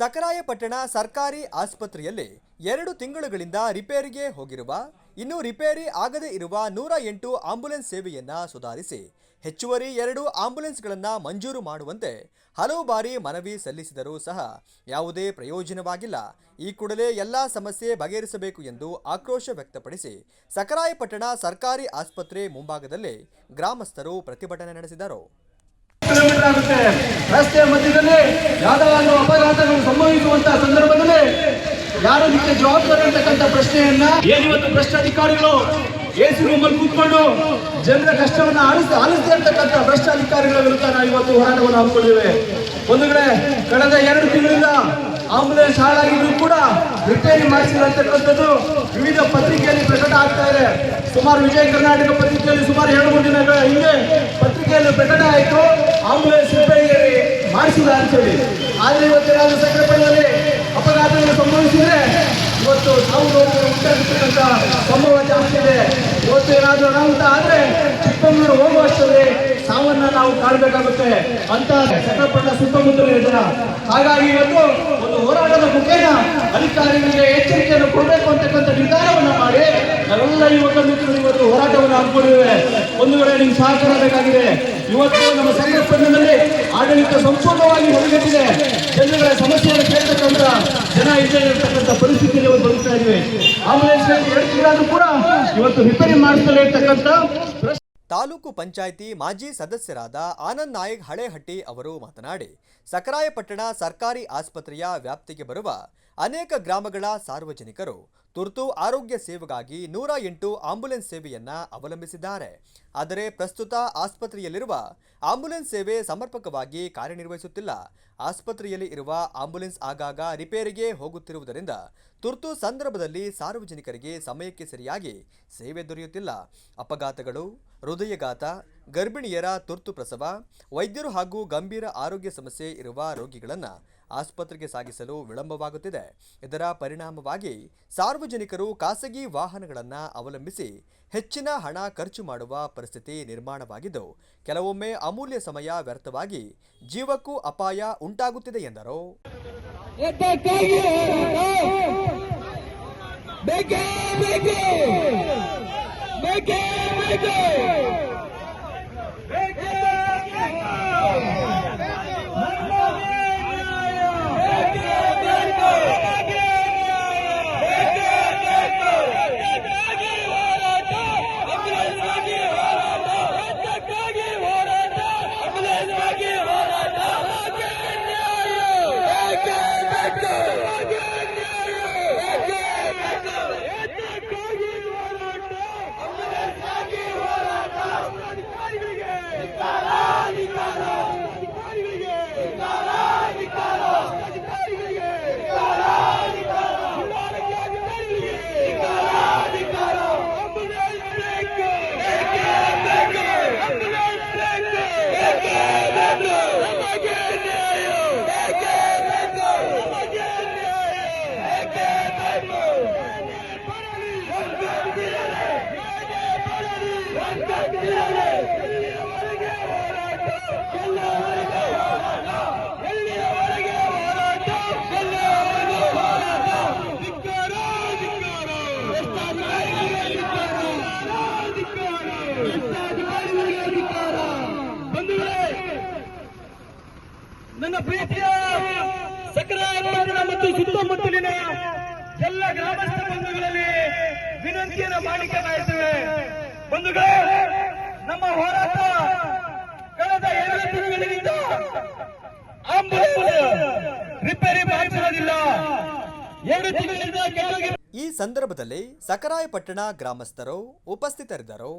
ಸಕರಾಯಪಟ್ಟಣ ಸರ್ಕಾರಿ ಆಸ್ಪತ್ರೆಯಲ್ಲಿ 2 ತಿಂಗಳುಗಳಿಂದ ರಿಪೇರಿಗೆ ಹೋಗಿರುವ ಇನ್ನೂ ರಿಪೇರಿ ಆಗದೇ ಇರುವ 108 ಆಂಬ್ಯುಲೆನ್ಸ್ ಸೇವೆಯನ್ನು ಸುಧಾರಿಸಿ ಹೆಚ್ಚುವರಿ 2 ಆಂಬ್ಯುಲೆನ್ಸ್ಗಳನ್ನು ಮಂಜೂರು ಮಾಡುವಂತೆ ಹಲವು ಬಾರಿ ಮನವಿ ಸಲ್ಲಿಸಿದರೂ ಸಹ ಯಾವುದೇ ಪ್ರಯೋಜನವಾಗಿಲ್ಲ. ಈ ಕೂಡಲೇ ಎಲ್ಲ ಸಮಸ್ಯೆ ಬಗೆಹರಿಸಬೇಕು ಎಂದು ಆಕ್ರೋಶ ವ್ಯಕ್ತಪಡಿಸಿ ಸಕರಾಯಪಟ್ಟಣ ಸರ್ಕಾರಿ ಆಸ್ಪತ್ರೆ ಮುಂಭಾಗದಲ್ಲಿ ಗ್ರಾಮಸ್ಥರು ಪ್ರತಿಭಟನೆ ನಡೆಸಿದರು. ಕಿಲೋಮೀಟರ್ ಆಗುತ್ತೆ. ರಸ್ತೆಯ ಮಧ್ಯದಲ್ಲಿ ಯಾವುದಾದ್ರೂ ಅಪಘಾತಗಳು ಸಂಭವಿಸುವಂತಹ ಸಂದರ್ಭದಲ್ಲಿ ಯಾರು ಇದಕ್ಕೆ ಜವಾಬ್ದಾರಿ ಅಂತಕ್ಕಂಥ ಪ್ರಶ್ನೆಯನ್ನ ಏನಿವತ್ತು ಭ್ರಷ್ಟ ಅಧಿಕಾರಿಗಳು ಎಸಿ ರೂಮಲ್ಲಿ ಕೂತ್ಕೊಂಡು ಜನರ ಕಷ್ಟವನ್ನ ಆಲಿಸದೇ ಇರ್ತಕ್ಕಂಥ ಭ್ರಷ್ಟ ಅಧಿಕಾರಿಗಳ ವಿರುದ್ಧ ನಾವು ಇವತ್ತು ಹೋರಾಟವನ್ನು ಹಮ್ಮಿಕೊಂಡಿದ್ದೇವೆ. ಒಂದು ಕಡೆ ಕಳೆದ 2 ತಿಂಗಳಿಂದ ಆಂಬುಲೆನ್ಸ್ ಹಾಳಾಗಿದ್ರು ಕೂಡ ರಿಪೇರಿ ಮಾಡಿಸಿರ್ತಕ್ಕಂಥದ್ದು ವಿವಿಧ ಪತ್ರಿಕೆಯಲ್ಲಿ ಪ್ರಕಟ ಆಗ್ತಾ ಇದೆ. ಸುಮಾರು ವಿಜಯ ಕರ್ನಾಟಕ ಪತ್ರಿಕೆಯಲ್ಲಿ ಸುಮಾರು 2-3 ದಿನಗಳ ಹಿಂದೆ ಪತ್ರಿಕೆಯಲ್ಲಿ ಪ್ರಕಟ ಆಯಿತು ಆಂಬುಲೆನ್ಸ್ ರಿಪೇರಿ ಮಾಡಿಸಿಲ್ಲ ಅಂತೇಳಿ. ಆದರೆ ಇವತ್ತೇನಾದ್ರೂ ಸಕರಾಯಪಟ್ಟಣದಲ್ಲಿ ಅಪಘಾತಗಳು ಸಂಭವಿಸಿದ್ರೆ ಇವತ್ತು ಸಾವು ನೋವುಗಳು ಉಂಟಾಗಿರ್ತಕ್ಕಂಥ ಸಂಭವ ಜಾಸ್ತಿ ಇದೆ. ಇವತ್ತು ಏನಾದರೂ ಅನಾಹುತ ಆದ್ರೆ ಚಿಕ್ಕಮಗಳೂರು ಹೋಗುವಷ್ಟರಲ್ಲಿ ಸಾವನ್ನ ನಾವು ಕಾಣಬೇಕಾಗುತ್ತೆ ಅಂತ ಸಕರಾಯಪಟ್ಟಣ ಸುತ್ತಮುತ್ತಲಿನ ಜನ. ಹಾಗಾಗಿ ಇವತ್ತು ಒಂದು ಹೋರಾಟದ ಮುಖೇನ ಅಧಿಕಾರಿಗಳಿಗೆ ಎಚ್ಚರಿಕೆಯನ್ನು ಕೊಡಬೇಕು ಅಂತಕ್ಕಂಥ ನಿರ್ಧಾರವನ್ನ ಮಾಡಿ ನಾವೆಲ್ಲ ಯುವಕ ಮಿತ್ರರು ಇವತ್ತು ಹೋರಾಟವನ್ನು ಹಮ್ಮಿಕೊಂಡಿದ್ದೇವೆ. ಒಂದು ವೇಳೆ ನಿಮ್ಗೆ ಸಹಕಾರ ಬೇಕಾಗಿದೆ. ಇವತ್ತು ನಮ್ಮ ಸಕರಾಯಪಟ್ಟಣದಲ್ಲಿ ಆಡಳಿತ ಸಂಪೂರ್ಣವಾಗಿ ಹೊರಗೆಟ್ಟಿದೆ. ಜನಗಳ ಸಮಸ್ಯೆಯನ್ನು ಕೇಳ್ತಕ್ಕಂಥ ಜನ ಇಲ್ಲದೆ ಇರತಕ್ಕಂಥ ಪರಿಸ್ಥಿತಿಯಲ್ಲಿ ಇವತ್ತು ಬದುಕ್ತಾ ಇದ್ದೀವಿ. ಆಂಬುಲೆನ್ಸ್ 2 ತಿಂಗಳಾದ್ರೂ ಕೂಡ ಇವತ್ತು ರಿಪೇರಿ ಮಾಡಿಸಲೇ ಇರ್ತಕ್ಕಂಥ ತಾಲೂಕು ಪಂಚಾಯಿತಿ ಮಾಜಿ ಸದಸ್ಯರಾದ ಆನಂದ್ ನಾಯಕ್ ಹಳೇಹಟ್ಟಿ ಅವರು ಮಾತನಾಡಿ ಸಕರಾಯಪಟ್ಟಣ ಸರ್ಕಾರಿ ಆಸ್ಪತ್ರೆಯ ವ್ಯಾಪ್ತಿಗೆ ಬರುವ ಅನೇಕ ಗ್ರಾಮಗಳ ಸಾರ್ವಜನಿಕರು ತುರ್ತು ಆರೋಗ್ಯ ಸೇವೆಗಾಗಿ 108 ಆಂಬ್ಯುಲೆನ್ಸ್ ಸೇವೆಯನ್ನು ಅವಲಂಬಿಸಿದ್ದಾರೆ. ಆದರೆ ಪ್ರಸ್ತುತ ಆಸ್ಪತ್ರೆಯಲ್ಲಿರುವ ಆಂಬ್ಯುಲೆನ್ಸ್ ಸೇವೆ ಸಮರ್ಪಕವಾಗಿ ಕಾರ್ಯನಿರ್ವಹಿಸುತ್ತಿಲ್ಲ. ಆಸ್ಪತ್ರೆಯಲ್ಲಿ ಇರುವ ಆಂಬ್ಯುಲೆನ್ಸ್ ಆಗಾಗ ರಿಪೇರಿಗೆ ಹೋಗುತ್ತಿರುವುದರಿಂದ ತುರ್ತು ಸಂದರ್ಭದಲ್ಲಿ ಸಾರ್ವಜನಿಕರಿಗೆ ಸಮಯಕ್ಕೆ ಸರಿಯಾಗಿ ಸೇವೆ ದೊರೆಯುತ್ತಿಲ್ಲ. ಅಪಘಾತಗಳು, ಹೃದಯಘಾತ, ಗರ್ಭಿಣಿಯರ ತುರ್ತು ಪ್ರಸವ, ವೈದ್ಯರು ಹಾಗೂ ಗಂಭೀರ ಆರೋಗ್ಯ ಸಮಸ್ಯೆ ಇರುವ ರೋಗಿಗಳನ್ನು ಆಸ್ಪತ್ರೆಗೆ ಸಾಗಿಸಲು ವಿಳಂಬವಾಗುತ್ತಿದೆ. ಇದರ ಪರಿಣಾಮವಾಗಿ ಸಾರ್ವಜನಿಕರು ಖಾಸಗಿ ವಾಹನಗಳನ್ನು ಅವಲಂಬಿಸಿ ಹೆಚ್ಚಿನ ಹಣ ಖರ್ಚು ಮಾಡುವ ಪರಿಸ್ಥಿತಿ ನಿರ್ಮಾಣವಾಗಿದ್ದು ಕೆಲವೊಮ್ಮೆ ಅಮೂಲ್ಯ ಸಮಯ ವ್ಯರ್ಥವಾಗಿ ಜೀವಕ್ಕೂ ಅಪಾಯ ಉಂಟಾಗುತ್ತಿದೆ ಎಂದರು. ನನ್ನ ಪ್ರೀತಿಯ ಸಕರಾಯಪಟ್ಟಣ ಮತ್ತು ಸುತ್ತಮುತ್ತಲಿನ ಎಲ್ಲ ಗ್ರಾಮಸ್ಥ ಬಂಧುಗಳಲ್ಲಿ ವಿನಂತಿಯನ್ನು ಮಾಡಲಿಕ್ಕೆ ಬಯಸುತ್ತೇವೆ. ಬಂಧುಗಳೇ, ನಮ್ಮ ಹೋರಾಟ ಕಳೆದ 2 ತಿಂಗಳಿಂದ ಆಂಬುಲೆನ್ಸ್ ರಿಪೇರಿ ಮಾಡಿಸುವುದಿಲ್ಲ. 2 ತಿಂಗಳಿಂದ ಕೆಳಗೆ. ಈ ಸಂದರ್ಭದಲ್ಲಿ ಸಕರಾಯಪಟ್ಟಣ ಗ್ರಾಮಸ್ಥರು ಉಪಸ್ಥಿತರಿದ್ದರು.